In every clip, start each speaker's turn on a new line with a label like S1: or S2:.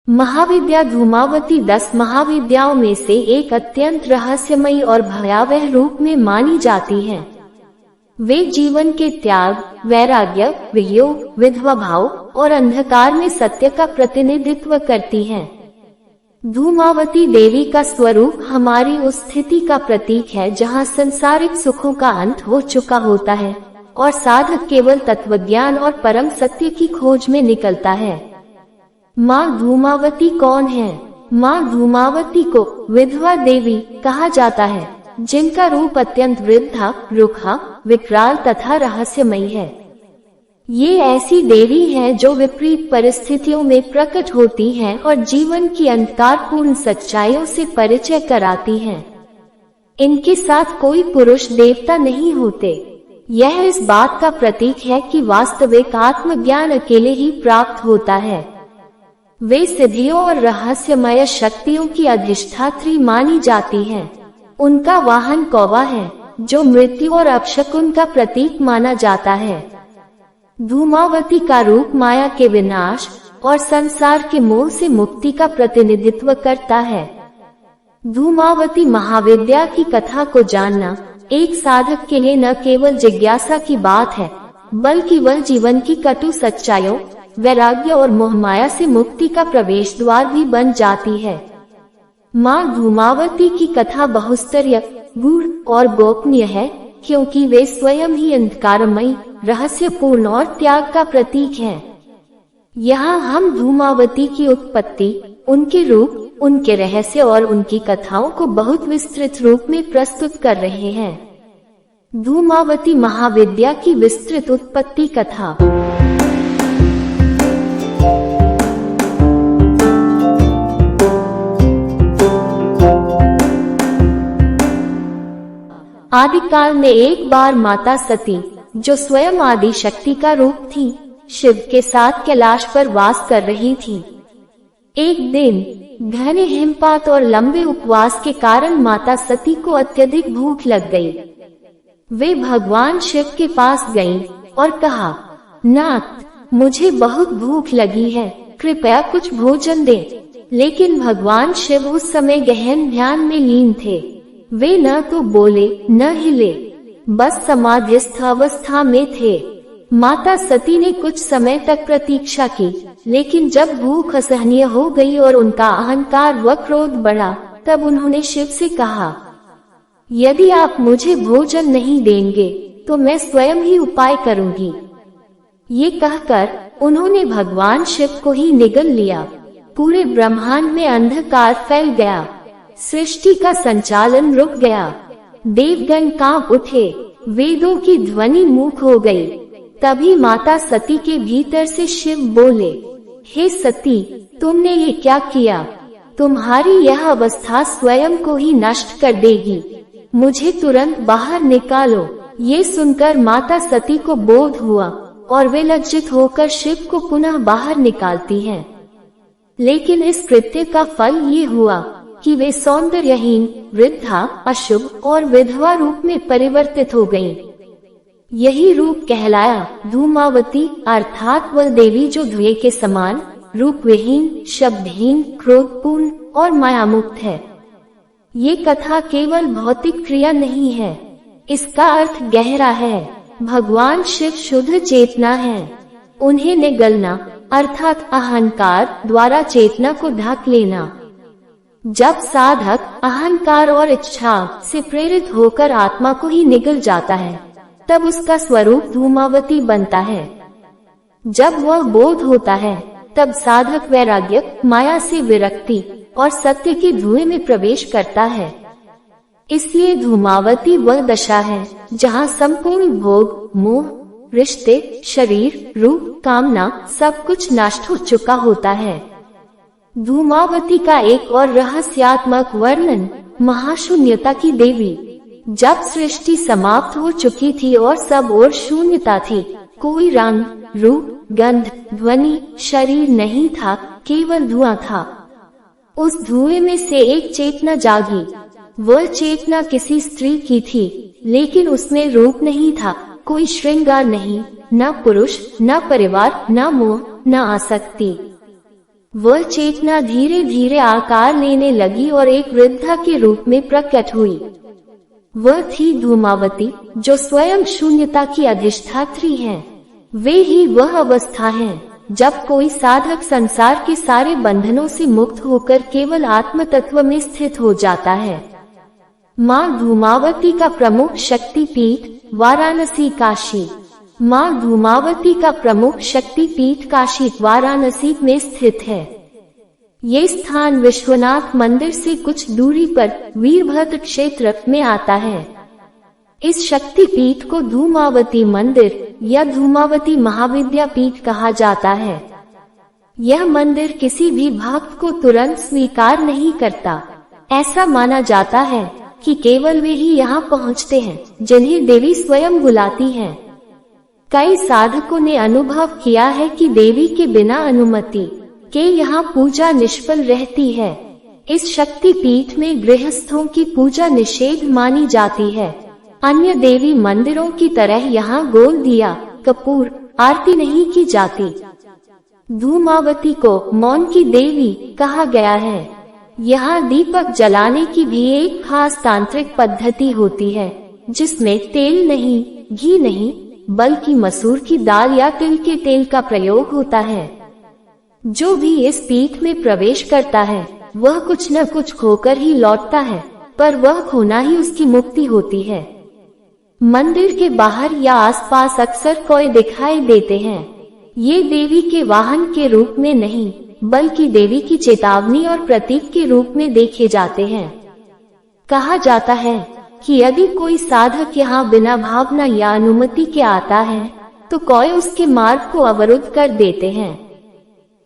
S1: महाविद्या धूमावती 10 महाविद्याओं में से एक अत्यंत रहस्यमयी और भयावह रूप में मानी जाती है। वे जीवन के त्याग, वैराग्य, वियोग, विधवा भाव और अंधकार में सत्य का प्रतिनिधित्व करती हैं। धूमावती देवी का स्वरूप हमारी उस स्थिति का प्रतीक है जहां सांसारिक सुखों का अंत हो चुका होता है और साधक केवल तत्वज्ञान और परम सत्य की खोज में निकलता है। माँ धूमावती कौन है? माँ धूमावती को विधवा देवी कहा जाता है, जिनका रूप अत्यंत वृद्धा, रुखा, विकराल तथा रहस्यमयी है। ये ऐसी देवी है जो विपरीत परिस्थितियों में प्रकट होती हैं और जीवन की अंधकारपूर्ण सच्चाइयों से परिचय कराती हैं। इनके साथ कोई पुरुष देवता नहीं होते। यह इस बात का प्रतीक है कि वास्तविक आत्मज्ञान अकेले ही प्राप्त होता है। वे सिद्धियों और रहस्यमय शक्तियों की अधिष्ठात्री मानी जाती हैं। उनका वाहन कौवा है, जो मृत्यु और अपशकुन का प्रतीक माना जाता है। धूमावती का रूप माया के विनाश और संसार के मोह से मुक्ति का प्रतिनिधित्व करता है। धूमावती महाविद्या की कथा को जानना एक साधक के लिए न केवल जिज्ञासा की बात है, बल्कि वह जीवन की कटु सच्चाइयों, वैराग्य और मोहमाया से मुक्ति का प्रवेश द्वार भी बन जाती है। माँ धूमावती की कथा बहुस्तरीय, गूढ़ और गोपनीय है, क्योंकि वे स्वयं ही अंधकारमयी, रहस्यपूर्ण और त्याग का प्रतीक हैं। यहाँ हम धूमावती की उत्पत्ति, उनके रूप, उनके रहस्य और उनकी कथाओं को बहुत विस्तृत रूप में प्रस्तुत कर रहे हैं। धूमावती महाविद्या की विस्तृत उत्पत्ति कथा। आदिकाल में एक बार माता सती, जो स्वयं आदि शक्ति का रूप थी, शिव के साथ कैलाश पर वास कर रही थी। एक दिन घने हिमपात और लंबे उपवास के कारण माता सती को अत्यधिक भूख लग गई। वे भगवान शिव के पास गईं और कहा, नाथ, मुझे बहुत भूख लगी है, कृपया कुछ भोजन दे। लेकिन भगवान शिव उस समय गहन ध्यान में लीन थे। वे न तो बोले न हिले, बस समाधिस्थ अवस्था में थे। माता सती ने कुछ समय तक प्रतीक्षा की, लेकिन जब भूख असहनीय हो गई और उनका अहंकार व क्रोध बढ़ा, तब उन्होंने शिव से कहा, यदि आप मुझे भोजन नहीं देंगे तो मैं स्वयं ही उपाय करूंगी। ये कहकर उन्होंने भगवान शिव को ही निगल लिया। पूरे ब्रह्मांड में अंधकार फैल गया, सृष्टि का संचालन रुक गया। देवगण कांप उठे, वेदों की ध्वनि मूक हो गई। तभी माता सती के भीतर से शिव बोले, हे सती, तुमने ये क्या किया? तुम्हारी यह अवस्था स्वयं को ही नष्ट कर देगी। मुझे तुरंत बाहर निकालो। ये सुनकर माता सती को बोध हुआ और वे लज्जित होकर शिव को पुनः बाहर निकालती हैं। लेकिन इस कृत्य का फल ये हुआ कि वे सौंदर्यहीन, वृद्धा, अशुभ और विधवा रूप में परिवर्तित हो गईं। यही रूप कहलाया धूमावती, अर्थात वह देवी जो धुएं के समान, रूपविहीन, शब्दहीन, क्रोधपूर्ण और मायामुक्त है। ये कथा केवल भौतिक क्रिया नहीं है, इसका अर्थ गहरा है। भगवान शिव शुद्ध चेतना है। उन्हें निगलना अर्थात अहंकार द्वारा चेतना को ढक लेना। जब साधक अहंकार और इच्छा से प्रेरित होकर आत्मा को ही निगल जाता है, तब उसका स्वरूप धूमावती बनता है। जब वह बोध होता है, तब साधक वैराग्य, माया से विरक्ति और सत्य के धुएं में प्रवेश करता है। इसलिए धूमावती वह दशा है जहाँ संपूर्ण भोग, मोह, रिश्ते, शरीर, रूप, कामना सब कुछ नष्ट हो चुका होता है। धूमावती का एक और रहस्यात्मक वर्णन महाशून्यता की देवी। जब सृष्टि समाप्त हो चुकी थी और सब ओर शून्यता थी, कोई रंग, रूप, गंध, ध्वनि, शरीर नहीं था, केवल धुआं था। उस धुएं में से एक चेतना जागी। वह चेतना किसी स्त्री की थी, लेकिन उसमें रूप नहीं था, कोई श्रृंगार नहीं, न पुरुष, न परिवार, न मोह, न आसक्ति। वह चेतना धीरे धीरे आकार लेने लगी और एक वृद्धा के रूप में प्रकट हुई। वह थी धूमावती, जो स्वयं शून्यता की अधिष्ठात्री है। वे ही वह अवस्था है जब कोई साधक संसार के सारे बंधनों से मुक्त होकर केवल आत्म तत्व में स्थित हो जाता है। माँ धूमावती का प्रमुख शक्तिपीठ वाराणसी काशी। माँ धूमावती का प्रमुख शक्तिपीठ काशी वाराणसी में स्थित है। ये स्थान विश्वनाथ मंदिर से कुछ दूरी पर वीरभद्र क्षेत्र में आता है। इस शक्तिपीठ को धूमावती मंदिर या धूमावती महाविद्यापीठ कहा जाता है। यह मंदिर किसी भी भक्त को तुरंत स्वीकार नहीं करता। ऐसा माना जाता है कि केवल वे ही यहाँ पहुँचते हैं जिन्हें देवी स्वयं बुलाती हैं। कई साधकों ने अनुभव किया है कि देवी के बिना अनुमति के यहाँ पूजा निष्फल रहती है। इस शक्तिपीठ में गृहस्थों की पूजा निषेध मानी जाती है। अन्य देवी मंदिरों की तरह यहाँ गोल दिया कपूर आरती नहीं की जाती। धूमावती को मौन की देवी कहा गया है। यहाँ दीपक जलाने की भी एक खास तांत्रिक पद्धति होती है, जिसमें तेल नहीं, घी नहीं, बल्कि मसूर की दाल या तिल के तेल का प्रयोग होता है। जो भी इस पीठ में प्रवेश करता है वह कुछ न कुछ खोकर ही लौटता है, पर वह खोना ही उसकी मुक्ति होती है। मंदिर के बाहर या आसपास अक्सर कोए दिखाई देते हैं। ये देवी के वाहन के रूप में नहीं, बल्कि देवी की चेतावनी और प्रतीक के रूप में देखे जाते हैं। कहा जाता है कि यदि कोई साधक यहाँ बिना भावना या अनुमति के आता है तो कोई उसके मार्ग को अवरुद्ध कर देते हैं।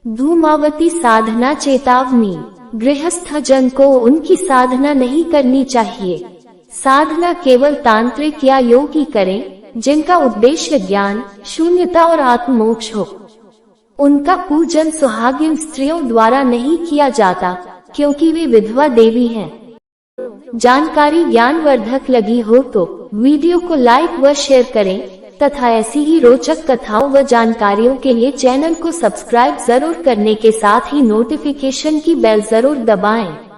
S1: धूमावती साधना चेतावनी। गृहस्थ जन को उनकी साधना नहीं करनी चाहिए। साधना केवल तांत्रिक या योगी करें जिनका उद्देश्य ज्ञान, शून्यता और आत्ममोक्ष हो। उनका पूजन सुहागिन स्त्रियों द्वारा नहीं किया जाता, क्योंकि वे विधवा देवी हैं। जानकारी ज्ञानवर्धक लगी हो तो वीडियो को लाइक व शेयर करें तथा ऐसी ही रोचक कथाओं व जानकारियों के लिए चैनल को सब्सक्राइब जरूर करने के साथ ही नोटिफिकेशन की बेल जरूर दबाएं।